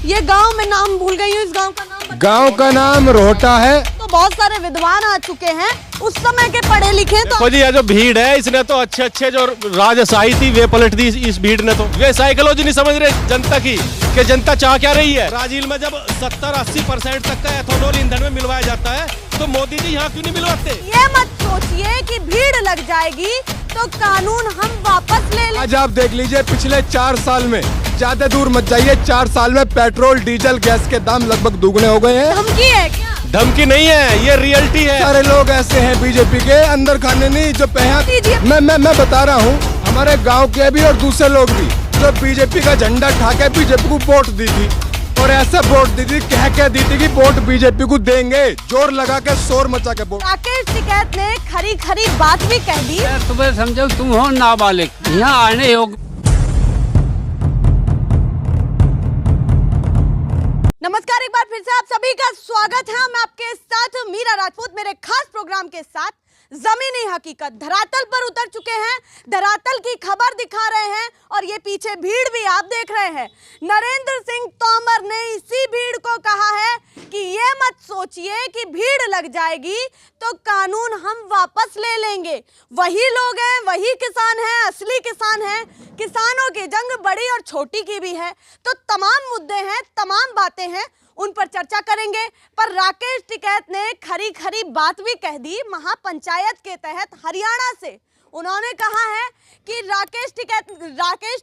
ये गांव में नाम भूल गई हूँ, इस गांव का नाम गांव का नाम रोहटा है। तो बहुत सारे विद्वान आ चुके हैं, उस समय के पढ़े लिखे। तो देखो जी, ये जो भीड़ है इसने तो अच्छे अच्छे जो राजशाही थी वे पलट दी इस भीड़ ने। तो वे साइकोलॉजी नहीं समझ रहे जनता की कि जनता चाह क्या रही है। ब्राजील में जब 70-80% तक का एथेनॉल ईंधन में मिलवाया जाता है तो मोदी जी यहाँ क्यों नहीं मिलवाते? ये मत सोचिए कि भीड़ लग जाएगी तो कानून हम वापस ले लें। आज आप देख लीजिए पिछले 4 साल में, ज्यादा दूर मत जाइए, 4 साल में पेट्रोल डीजल गैस के दाम लगभग दुगने हो गए हैं। धमकी है क्या? धमकी नहीं है, ये रियलिटी है। सारे लोग ऐसे हैं बीजेपी के अंदर खाने नहीं जो दीजिए। मैं बता रहा हूँ, हमारे गांव के भी और दूसरे लोग भी जो बीजेपी का झंडा ठा के बीजेपी को वोट दी थी और ऐसे वोट दी थी, कह दी थी कि वोट बीजेपी को देंगे, जोर लगा के शोर मचा के वोट। राकेश टिकैत ने खरी खरी बात भी कह दी। तुम्हें समझो तुम हो नाबालिग, यहाँ आने योग। नमस्कार, एक बार फिर से आप सभी का स्वागत है। मैं आपके साथ मीरा राजपूत, मेरे खास प्रोग्राम के साथ जमीनी हकीकत धरातल पर उतर चुके हैं, धरातल की खबर दिखा रहे हैं और ये पीछे भीड़ भी आप देख रहे हैं। नरेंद्र सिंह तोमर ने इसी भीड़ को कहा है कि ये मत सोचिए कि भीड़ लग जाएगी तो कानून हम वापस ले लेंगे। वही लोग हैं, वही किसान हैं, असली किसान हैं। किसानों की जंग बड़ी और छोटी की भी है, तो तमाम मुद्दे हैं, तमाम बातें हैं, उन पर चर्चा करेंगे। पर राकेश टिकैत ने खरी खरी बात भी कह दी। महापंचायत के तहत हरियाणा से उन्होंने कहा है कि राकेश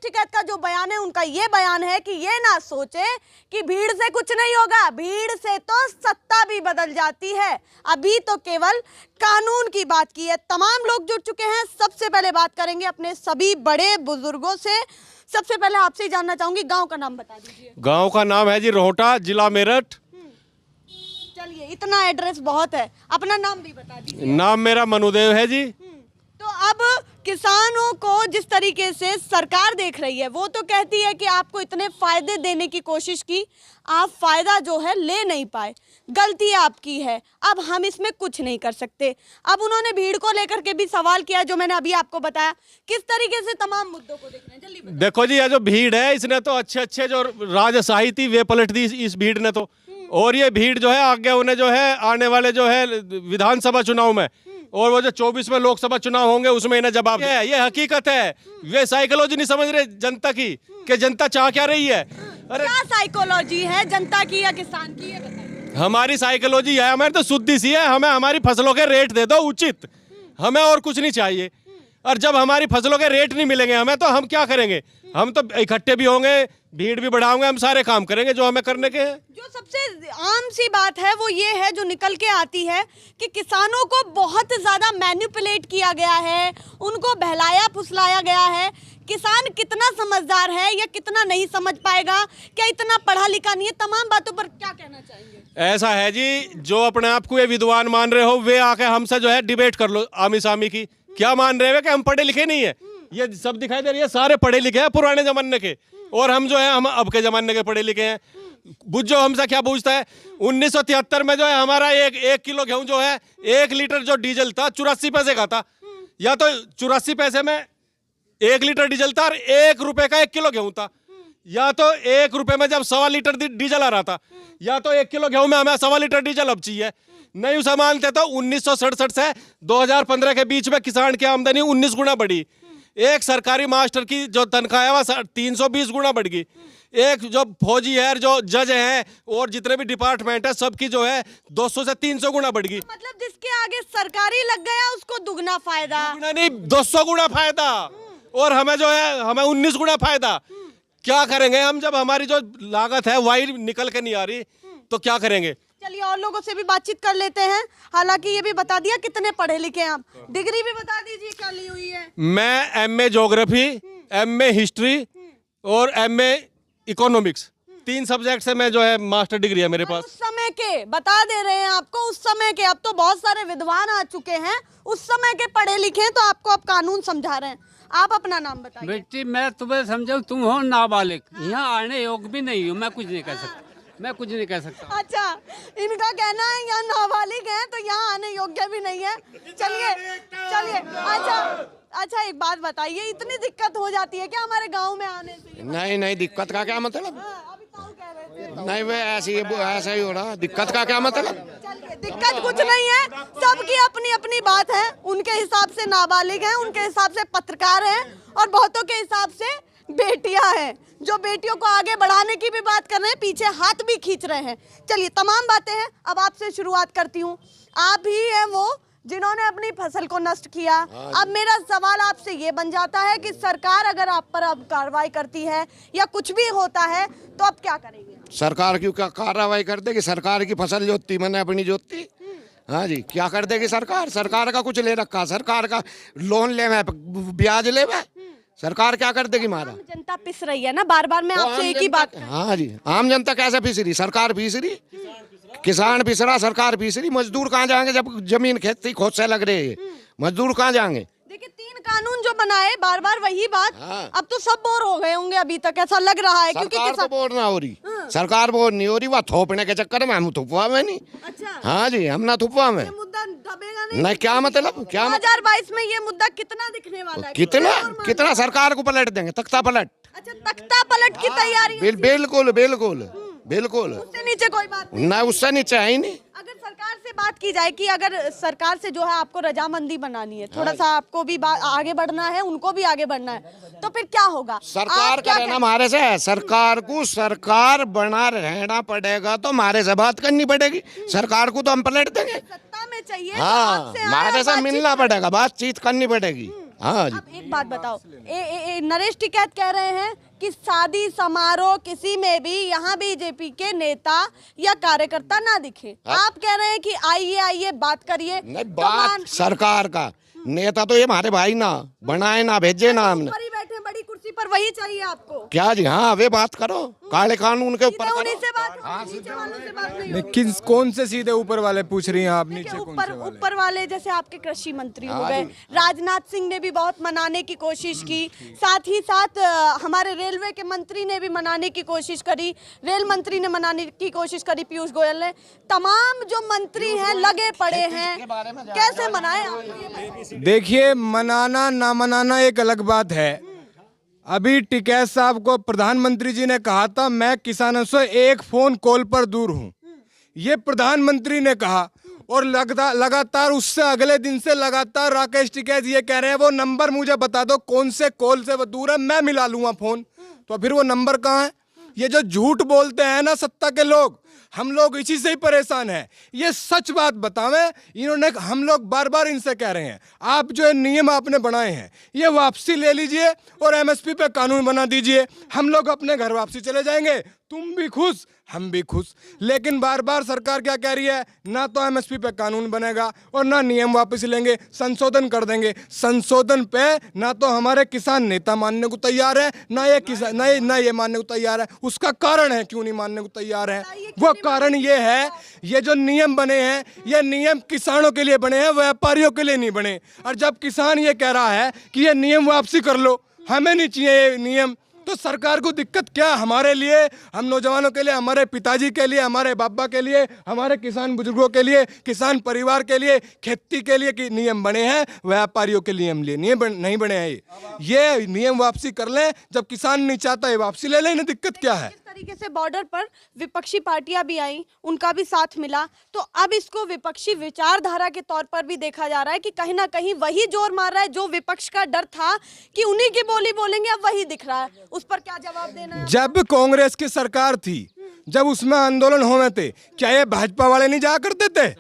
टिकैत का जो बयान है, उनका ये बयान है कि ये ना सोचे कि भीड़ से कुछ नहीं होगा, भीड़ से तो सत्ता भी बदल जाती है। अभी तो केवल कानून की बात की है। तमाम लोग जुड़ चुके हैं। सबसे पहले बात करेंगे अपने सभी बड़े बुजुर्गों से। सबसे पहले आपसे जानना चाहूंगी, गांव का नाम बता दीजिए। गांव का नाम है जी रोहटा, जिला मेरठ। चलिए, इतना एड्रेस बहुत है, अपना नाम भी बता दीजिए। नाम मेरा मनुदेव है जी। तो अब किसानों को जिस तरीके से सरकार देख रही है, वो तो कहती है कि आपको इतने फायदे देने की कोशिश की, आप फायदा जो है ले नहीं पाए, गलती आपकी है, अब हम इसमें कुछ नहीं कर सकते। अब उन्होंने भीड़ को लेकर के भी सवाल किया, जो मैंने अभी आपको बताया। किस तरीके से तमाम मुद्दों को देख रहे हैं, जल्दी बताइए। देखो जी, ये जो भीड़ है इसने तो अच्छे अच्छे जो राजशाही थी वे पलट दी इस भीड़ ने। तो और ये भीड़ जो है आगे उन्हें जो है आने वाले जो है विधानसभा चुनाव में और वो जो 24 में लोकसभा चुनाव होंगे उसमें इन्हें जवाब है। ये हकीकत है। वे साइकोलॉजी नहीं समझ रहे जनता की कि जनता चाह क्या रही है। अरे क्या साइकोलॉजी है जनता की या किसान की, ये बताइए। हमारी साइकोलॉजी है, हमारी तो शुद्धि सी है, हमें हमारी फसलों के रेट दे दो उचित, हमें और कुछ नहीं चाहिए। और जब हमारी फसलों के रेट नहीं मिलेंगे हमें, तो हम क्या करेंगे? हम तो इकट्ठे भी होंगे, भीड़ भी बढ़ाओगे, हम सारे काम करेंगे जो हमें करने के हैं। जो सबसे आम सी बात है वो ये है, जो निकल के आती है, कि किसानों को बहुत ज़्यादा मैनिपुलेट किया गया है, उनको बहलाया फुसलाया गया है। किसान कितना समझदार है या कितना नहीं समझ पाएगा, क्या इतना पढ़ा लिखा नहीं है, तमाम बातों पर क्या कहना चाहेंगे? ऐसा है जी, जो अपने आप को ये विद्वान मान रहे हो वे आके हमसे जो है डिबेट कर लो आमी सामी की। क्या मान रहे हो कि हम पढ़े लिखे नहीं है? ये सब दिखाई दे रही है, सारे पढ़े लिखे हैं पुराने जमाने के, और हम जो है हम अब के जमाने के पढ़े लिखे हैं। बुझो हमसे क्या पूछता है? 1973 में जो है हमारा एक किलो गेहूं जो है 1 लीटर जो डीजल था 84 पैसे का था। या तो 84 पैसे में 1 लीटर डीजल था और 1 रुपए का 1 किलो गेहूं था। या तो 1 रुपए में जब 1.25 लीटर डीजल आ रहा था, या तो 1 किलो गेहूं में हमें 1.25 लीटर डीजल अब चाहिए। नहीं उसे मानते तो 1967 से 2015 के बीच में किसान की आमदनी 19 गुना बढ़ी। एक सरकारी मास्टर की जो तनख्वाह है वह 320 गुना बढ़ गई। एक जो फौजी है, जो जज हैं और जितने भी डिपार्टमेंट है, सबकी जो है 200 से 300 गुना बढ़ गई। मतलब जिसके आगे सरकारी लग गया उसको दुगना फायदा, दुगना नहीं 200 गुना फायदा, और हमें जो है हमें 19 गुना फायदा। क्या करेंगे हम जब हमारी जो लागत है वही निकल के नहीं आ रही, तो क्या करेंगे? चलिए और लोगों से भी बातचीत कर लेते हैं। हालांकि ये भी बता दिया कितने पढ़े लिखे हैं आप, डिग्री भी बता दीजिए क्या ली हुई है। मैं MA ज्योग्राफी, MA हिस्ट्री और MA इकोनॉमिक्स, 3 सब्जेक्ट से मैं जो है मास्टर डिग्री है मेरे पास। उस समय के बता दे रहे हैं आपको, उस समय के, अब तो बहुत सारे विद्वान आ चुके हैं, उस समय के पढ़े लिखे हैं, तो आपको अब कानून समझा रहे हैं। आप अपना नाम बताइए। बेटी मैं तुम्हें समझो तुम हो नाबालिग, यहाँ आने योग भी नहीं हूँ, मैं कुछ नहीं कर सकता, मैं कुछ नहीं कह सकता। अच्छा, इनका कहना है यहाँ नाबालिग हैं तो यहाँ आने योग्य भी नहीं है। चलिए चलिए, अच्छा एक बात बताइए, इतनी दिक्कत हो जाती है क्या हमारे गांव में आने से? नहीं दिक्कत का क्या मतलब? अभी ताऊ कह रहे थे। नहीं वे ऐसा ही हो रहा, दिक्कत का क्या मतलब? चलिए, दिक्कत कुछ नहीं है, सबकी अपनी अपनी बात है। उनके हिसाब से नाबालिग हैं, उनके हिसाब से पत्रकार हैं, और बहुतों के हिसाब से बेटियां हैं जो बेटियों को आगे बढ़ाने की भी बात कर रहे हैं, पीछे हाथ भी खींच रहे हैं। चलिए, तमाम बातें हैं। अब आपसे शुरुआत करती हूँ। आप ही हैं वो जिन्होंने अपनी फसल को नष्ट किया। अब मेरा सवाल आपसे ये बन जाता है कि सरकार अगर आप पर अब कार्रवाई करती है या कुछ भी होता है तो अब क्या करेंगे? सरकार क्यों क्या कार्रवाई कर देगी? सरकार की फसल जोतती, मैंने अपनी जोतती। हाँ जी, क्या कर देगी सरकार? सरकार का कुछ ले रखा, सरकार का लोन ले में ब्याज ले में, सरकार क्या कर देगी? मारा आम जनता पिस रही है ना, बार बार मैं आपसे एक ही बात। हाँ जी, आम जनता कैसे पिस रही? सरकार पिस रही, किसान पिस रहा, सरकार पिस रही। मजदूर कहाँ जाएंगे जब जमीन खेती खोद से लग रही है? मजदूर कहाँ जाएंगे? देखिए, 3 कानून जो बनाए, बार बार वही बात। हाँ। अब तो सब बोर हो गए होंगे अभी तक, ऐसा लग रहा है, क्योंकि सरकार तो बोर ना हो रही, सरकार बोर नहीं हो रही, वह थोपने के चक्कर में हम थुपवा में नहीं। अच्छा, हाँ जी, हम ना थुपवा में। ये मुद्दा दबेगा नहीं? नहीं, क्या मतलब? क्या 2022 में ये मुद्दा कितना दिखने वाला है? कितना सरकार को पलट देंगे, तख्ता पलट। अच्छा, तख्ता पलट की तैयारी है? बिल्कुल बिल्कुल बिल्कुल, उससे नीचे कोई बात नहीं। ना उससे नीचे है ही नहीं। अगर सरकार से बात की जाए कि अगर सरकार से जो है आपको रजामंदी बनानी है, थोड़ा सा आपको भी आगे बढ़ना है, उनको भी आगे बढ़ना है, तो फिर क्या होगा? सरकार का रहना हमारे से है, सरकार को सरकार बना रहना पड़ेगा, तो हमारे से बात करनी पड़ेगी। सरकार को तो हम पलट देंगे। सत्ता में चाहिए तो हाँ, आपसे आया, हमारे से बातचीत मिलना करें। पड़ेगा, बातचीत करनी पड़ेगी। हाँ जी, अब एक बात बताओ, नरेश टिकैत कह रहे हैं कि शादी समारोह किसी में भी यहाँ बीजेपी के नेता या कार्यकर्ता ना दिखे। आप कह रहे हैं कि आइए आइए बात करिए। नहीं तो बात सरकार का, नेता तो ये हमारे भाई ना बनाए ना भेजे ना हमने। ऊपर ही बैठे बड़ी कुर्सी पर, वही चाहिए आपको? क्या जी? हाँ, वे बात करो, काले कानून के ऊपर सीधे करो। उन्हीं से बात होगी, नीचे वालों से बात नहीं होगी। लेकिन कौन से सीधे ऊपर वाले पूछ रही हैं आप? नीचे देखिए, कौन ऊपर से वाले? ऊपर वाले जैसे आपके कृषि मंत्री हो गए, राजनाथ सिंह ने भी बहुत मनाने की कोशिश की, साथ ही साथ हमारे रेलवे के मंत्री ने भी मनाने की कोशिश करी, रेल मंत्री ने मनाने की कोशिश करी, पीयूष गोयल ने। तमाम जो मंत्री हैं लगे पड़े हैं, कैसे मनाएं आप? ये बताइए। देखिए, मनाना ना मनाना एक अलग बात है। अभी टिकैत साहब को प्रधानमंत्री जी ने कहा था मैं किसानों से एक फोन कॉल पर दूर हूं, ये प्रधानमंत्री ने कहा। और लगातार उससे अगले दिन से लगातार राकेश टिकैत ये कह रहे हैं वो नंबर मुझे बता दो, कौन से कॉल से वो दूर है, मैं मिला लूंगा फोन। तो फिर वो नंबर कहाँ है? ये जो झूठ बोलते हैं ना सत्ता के लोग, हम लोग इसी से ही परेशान हैं। ये सच बात बतावें, इन्होंने, हम लोग बार बार इनसे कह रहे हैं आप जो नियम आपने बनाए हैं ये वापसी ले लीजिए और एमएसपी पे कानून बना दीजिए, हम लोग अपने घर वापसी चले जाएंगे, तुम भी खुश हम भी खुश। लेकिन बार बार सरकार क्या कह रही है? ना तो एमएसपी पे कानून बनेगा और ना नियम वापस लेंगे, संशोधन कर देंगे। संशोधन पे ना तो हमारे किसान नेता मानने को तैयार है, ना ये किसान ना ये मानने को तैयार है। उसका कारण है क्यों नहीं मानने को तैयार है, वो कारण ये है, ये जो नियम बने हैं ये नियम किसानों के लिए बने हैं, व्यापारियों के लिए नहीं बने। और जब किसान ये कह रहा है कि ये नियम वापसी कर लो, हमें नहीं चाहिए ये नियम, तो सरकार को दिक्कत क्या? हमारे लिए, हम नौजवानों के लिए, हमारे पिताजी के लिए, हमारे बाबा के लिए, हमारे किसान बुजुर्गों के लिए, किसान परिवार के लिए, खेती के लिए कि नियम बने हैं, व्यापारियों के नियम लिए नहीं बने हैं। ये नियम वापसी कर लें, जब किसान नहीं चाहता है वापसी ले लें, दिक्कत क्या है? किस तरीके से बॉर्डर पर विपक्षी पार्टियां भी आई, उनका भी साथ मिला, तो अब इसको विपक्षी विचारधारा के तौर पर भी देखा जा रहा है कि कहीं ना कहीं वही जोर मार रहा है जो विपक्ष का डर था कि उन्हीं की बोली बोलेंगे, अब वही दिख रहा है। उस पर क्या जवाब देना है? जब कांग्रेस की सरकार थी, जब उसमें आंदोलन होने थे, क्या ये भाजपा वाले नहीं जा करते थे?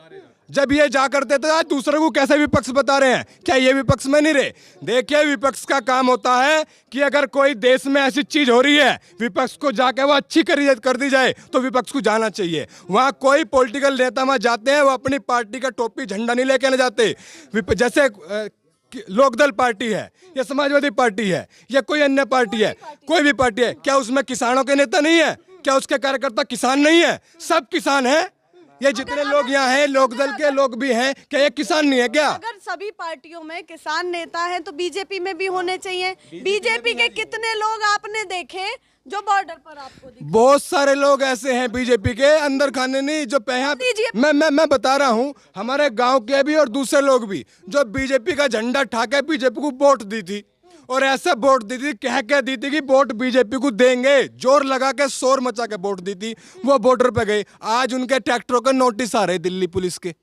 जब ये जा करते थे, आज दूसरे को कैसे विपक्ष बता रहे हैं? क्या ये विपक्ष में नहीं रहे? देखिए, विपक्ष का काम होता है कि अगर कोई देश में ऐसी चीज हो रही है, विपक्ष को जाके वो अच्छी कर दी जाए, तो विपक्ष को जाना चाहिए। वहाँ कोई पॉलिटिकल नेता वहाँ जाते हैं, वो अपनी पार्टी का टोपी झंडा नहीं लेके ना जाते। जैसे लोकदल पार्टी है या समाजवादी पार्टी है या कोई अन्य पार्टी है, कोई भी पार्टी है, क्या उसमें किसानों के नेता नहीं है? क्या उसके कार्यकर्ता किसान नहीं है? सब किसान हैं। ये जितने लोग यहाँ हैं, लोकदल के लोग भी हैं, क्या ये किसान नहीं है क्या? अगर सभी पार्टियों में किसान नेता हैं तो बीजेपी में भी होने चाहिए। बीजेपी के कितने लोग आपने देखे जो बॉर्डर पर आपको दिखे? बहुत सारे लोग ऐसे हैं बीजेपी के, अंदर खाने नहीं, जो मैं बता रहा हूँ, हमारे गांव के भी और दूसरे लोग भी जो बीजेपी का झंडा ठाके बीजेपी को वोट दी थी और ऐसे वोट दी थी, कह दी थी कि वोट बीजेपी को देंगे, जोर लगा के शोर मचा के वोट दी थी, वो बॉर्डर पे गए। आज उनके ट्रैक्टरों के नोटिस आ रहे दिल्ली पुलिस के।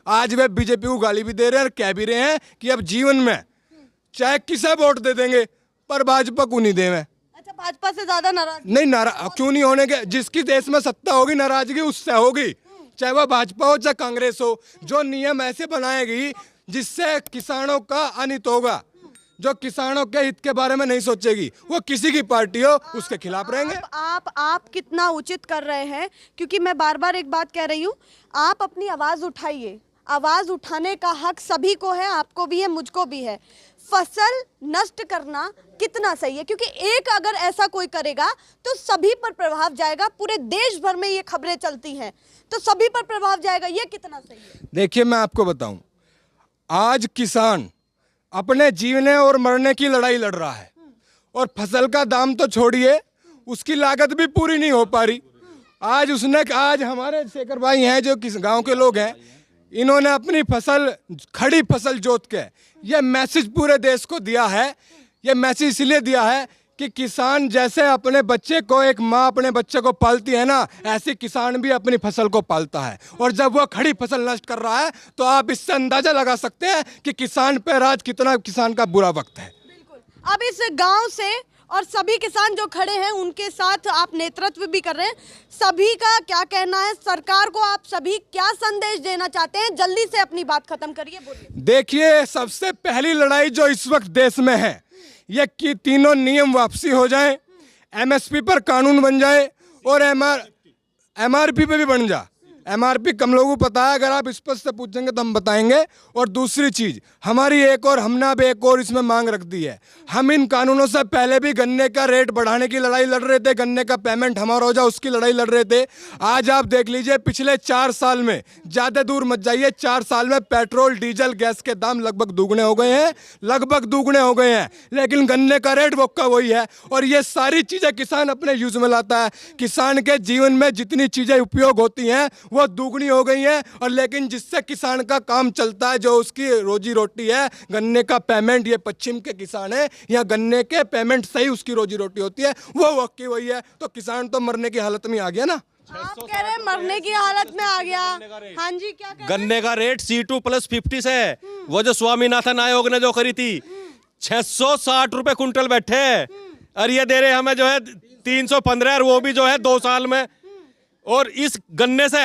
आज वे बीजेपी को गाली भी दे रहे हैं और कह भी रहे हैं कि अब जीवन में चाहे किसे वोट दे देंगे पर भाजपा को नहीं देवे। अच्छा, भाजपा से ज्यादा नाराज नहीं, नाराज क्यों नहीं होने के? जिसकी देश में सत्ता होगी नाराजगी उससे होगी, चाहे वह भाजपा हो चाहे कांग्रेस हो। जो नियम ऐसे बनाएगी जिससे किसानों का अनित होगा, जो किसानों के हित के बारे में नहीं सोचेगी, वो किसी की पार्टी हो उसके खिलाफ रहेंगे। आप कितना उचित कर रहे हैं, क्योंकि मैं बार बार एक बात कह रही हूँ, आप अपनी आवाज उठाइए। आवाज उठाने का हक सभी को है, आपको भी है, मुझको भी है। फसल नष्ट करना कितना सही है? क्योंकि एक अगर ऐसा कोई करेगा तो सभी पर प्रभाव जाएगा। पूरे देश भर में ये खबरें चलती हैं, तो सभी पर प्रभाव जाएगा। ये कितना सही है? देखिए, मैं आपको बताऊं, आज किसान अपने जीने और मरने की लड़ाई लड़ रहा है और फसल का दाम तो छोड़िए, उसकी लागत भी पूरी नहीं हो पा रही। आज हमारे शेखर भाई हैं जो किस गांव के लोग हैं, इन्होंने अपनी फसल, खड़ी फसल जोत के ये मैसेज पूरे देश को दिया है। ये मैसेज इसलिए दिया है कि किसान जैसे अपने बच्चे को, एक माँ अपने बच्चे को पालती है ना, ऐसे किसान भी अपनी फसल को पालता है। और जब वो खड़ी फसल नष्ट कर रहा है तो आप इससे अंदाजा लगा सकते हैं कि किसान पर आज कितना किसान का बुरा वक्त है। बिल्कुल। अब इस गांव से और सभी किसान जो खड़े हैं उनके साथ आप नेतृत्व भी कर रहे हैं, सभी का क्या कहना है? सरकार को आप सभी क्या संदेश देना चाहते हैं? जल्दी से अपनी बात खत्म करिए, बोलिए। देखिए, सबसे पहली लड़ाई जो इस वक्त देश में है, ये कि तीनों नियम वापसी हो जाए, एमएसपी पर कानून बन जाए और एमआरपी पे भी बन जा। एमआरपी कम लोगों को पता है, अगर आप स्पष्ट से पूछेंगे तो हम बताएंगे। और दूसरी चीज, हमारी एक और, हमने अब एक और इसमें मांग रख दी है। हम इन कानूनों से पहले भी गन्ने का रेट बढ़ाने की लड़ाई लड़ रहे थे, गन्ने का पेमेंट हमारा हो जाए उसकी लड़ाई लड़ रहे थे। आज आप देख लीजिए, पिछले 4 साल में, ज्यादा दूर मत जाइए, 4 साल में पेट्रोल डीजल गैस के दाम लगभग दुगने हो गए हैं, लेकिन गन्ने का रेट वो का वही है। और ये सारी चीजें किसान अपने यूज में लाता है। किसान के जीवन में जितनी चीजें उपयोग होती हैं वो दुगनी हो गई है। और लेकिन जिससे किसान का काम चलता है, जो उसकी रोजी रोटी है, गन्ने का पेमेंट, ये पश्चिम के किसान है, या गन्ने के पेमेंट से ही उसकी रोजी रोटी होती है, वो वक्की वही है। तो किसान तो मरने की हालत में आ गया ना। आप कह रहे हैं मरने की हालत में आ गया। हाँ जी, क्या कह रहे हैं? गन्ने का रेट C2+50 से है। वो जो स्वामीनाथन आयोग ने जो करी थी, 660 रुपए कुंटल बैठे हैं, और ये दे रहे हमें जो है 315, और वो भी जो है 2 साल में। और इस गन्ने से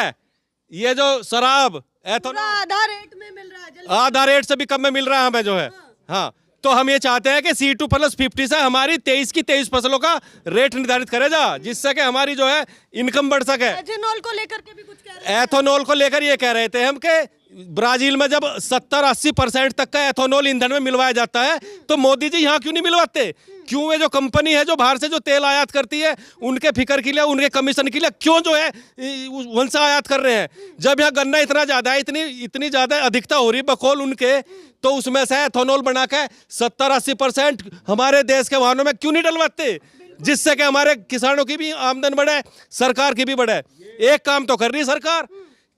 ये जो शराब आधा रेट में मिल रहा है, आधा रेट से भी कम में मिल रहा है हमें जो है। हाँ, तो हम ये चाहते हैं कि C2+50 से हमारी 23 की 23 फसलों का रेट निर्धारित करे जा, जिससे कि हमारी जो है इनकम बढ़ सके। एथेनॉल को लेकर के भी कुछ कह रहे हैं? एथेनॉल को लेकर ये कह रहे थे हम कि ब्राजील में जब 70-80% तक का एथेनॉल ईंधन में मिलवाया जाता है, तो मोदी जी यहाँ क्यों नहीं मिलवाते? क्यों वे जो कंपनी है जो बाहर से जो तेल आयात करती है, उनके फिक्र के लिए, उनके कमीशन के लिए क्यों जो है वहां से आयात कर रहे हैं? जब यहाँ गन्ना इतना ज्यादा है, इतनी ज्यादा अधिकता हो रही बकौल उनके, तो उसमें से एथेनॉल बना के 70-80% हमारे देश के वाहनों में क्यों नहीं डलवाते, जिससे कि हमारे किसानों की भी आमदन बढ़े, सरकार की भी बढ़े। एक काम तो कर रही है सरकार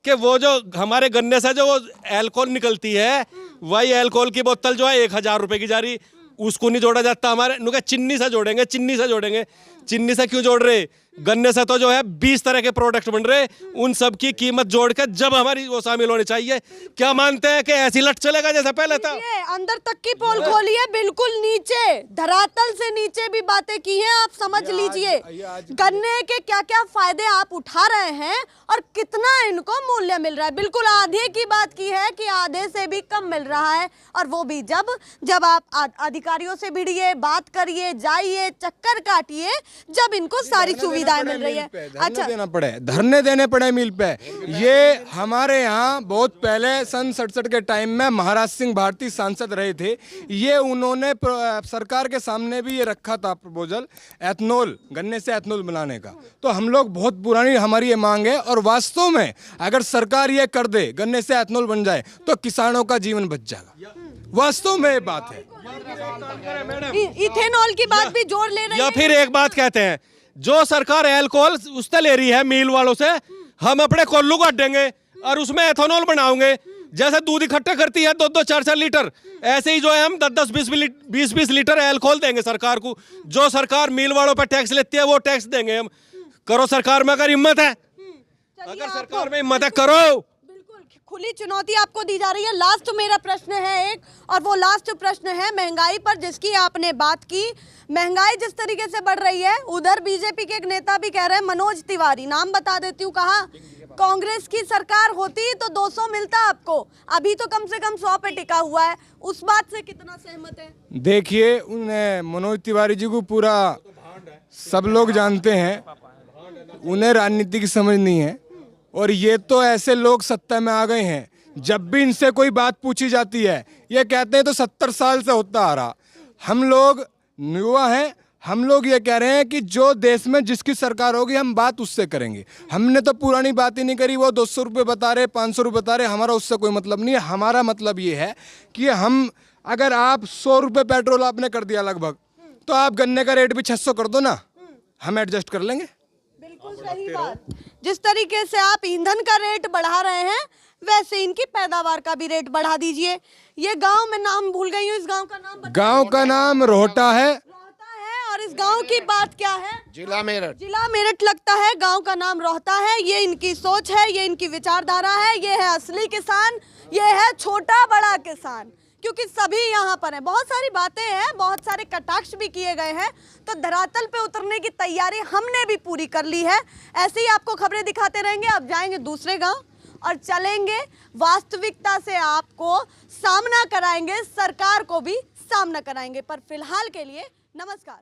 कि वो जो हमारे गन्ने से जो एल्कोहल निकलती है, वही एल्कोहल की बोतल जो है 1000 रुपए की जा रही, उसको नहीं जोड़ा जाता। हमारे नुके चिन्नी से जोड़ेंगे, चिन्नी से जोड़ेंगे। चिन्नी से क्यों जोड़ रहे? गन्ने से तो जो है 20 तरह के प्रोडक्ट बन रहे, उन सब की कीमत जोड़कर जब हमारी वो शामिल होनी चाहिए। क्या मानते हैं कि ऐसी लट चलेगा जैसा पहले था? ये अंदर तक की पोल खोली है, बिल्कुल नीचे, धरातल से नीचे भी बातें की हैं। आप समझ लीजिए गन्ने के क्या क्या फायदे आप उठा रहे हैं और कितना इनको मूल्य मिल रहा है। बिल्कुल आधे की बात की है कि आधे से भी कम मिल रहा है, और वो भी जब आप अधिकारियों से भिड़िए, बात करिए, जाइए, चक्कर काटिए, जब इनको सारी सुविधाएं मिल रही है। अच्छा, धरने देने पड़े मिल पे। ये हमारे यहाँ बहुत पहले सन 67 के टाइम में महाराज सिंह भारती सांसद रहे थे। ये उन्होंने सरकार के सामने भी ये रखा था प्रपोजल, एथनॉल, गन्ने से एथनॉल बनाने का। तो हम लोग, बहुत पुरानी हमारी ये मांग है, और वास्तव में अगर सरकार ये कर दे, गन्ने से एथनॉल बन जाए, तो किसानों का जीवन बच जाएगा। वास्तव में ये बात है। इथेनॉल की बात भी जोड़ ले रही है। या फिर एक बात कहते हैं, जो सरकार एल्कोहल उससे ले रही है मिल वालों से, हम अपने कोल्लू काट देंगे और उसमें एथेनॉल बनाओगे, जैसे दूध इकट्ठा करती है 2-2 4-4 लीटर, ऐसे ही जो है हम 10-10 20-20 लीटर एल्कोहल देंगे सरकार को। जो सरकार मिल वालों पर टैक्स लेती है वो टैक्स देंगे हम। करो सरकार में अगर हिम्मत है, अगर सरकार में हिम्मत है करो। बिल्कुल खुली चुनौती आपको दी जा रही है। लास्ट मेरा प्रश्न है एक, और वो लास्ट प्रश्न है महंगाई पर, जिसकी आपने बात की। महंगाई जिस तरीके से बढ़ रही है, उधर बीजेपी के एक नेता भी कह रहे हैं, मनोज तिवारी, नाम बता देती हूँ, कहा कांग्रेस की सरकार होती तो 200 मिलता आपको, अभी तो कम से कम 100 पे टिका हुआ है। उस बात से कितना सहमत है? देखिए, उन्हें मनोज तिवारी जी को पूरा सब लोग जानते हैं, उन्हें राजनीति की समझ नहीं है। और ये तो ऐसे लोग सत्ता में आ गए हैं, जब भी इनसे कोई बात पूछी जाती है ये कहते हैं तो 70 साल से होता आ रहा। हम लोग युवा हैं, हम लोग ये कह रहे हैं कि जो देश में जिसकी सरकार होगी हम बात उससे करेंगे। हमने तो पुरानी बात ही नहीं करी, वो 200 रुपये बता रहे, 500 रुपये बता रहे, हमारा उससे कोई मतलब नहीं है। हमारा मतलब ये है कि हम, अगर आप 100 रुपये पेट्रोल आपने कर दिया लगभग, तो आप गन्ने का रेट भी 600 कर दो ना, हम एडजस्ट कर लेंगे। बिल्कुल सही बात। जिस तरीके से आप ईंधन का रेट बढ़ा रहे हैं, वैसे इनकी पैदावार का भी रेट बढ़ा दीजिए। ये गांव में नाम भूल गई हूँ, इस गांव का नाम बताइए। गांव का नाम रोहटा है। रोहता है। और इस गांव की बात क्या है? जिला मेरठ। जिला मेरठ लगता है, गांव का नाम रोहता है। ये इनकी सोच है, ये इनकी विचारधारा है, ये है असली किसान, ये है छोटा बड़ा किसान, क्योंकि सभी यहाँ पर हैं। बहुत सारी बातें हैं, बहुत सारे कटाक्ष भी किए गए हैं, तो धरातल पे उतरने की तैयारी हमने भी पूरी कर ली है। ऐसे ही आपको खबरें दिखाते रहेंगे। अब जाएंगे दूसरे गांव और चलेंगे वास्तविकता से, आपको सामना कराएंगे, सरकार को भी सामना कराएंगे। पर फिलहाल के लिए नमस्कार।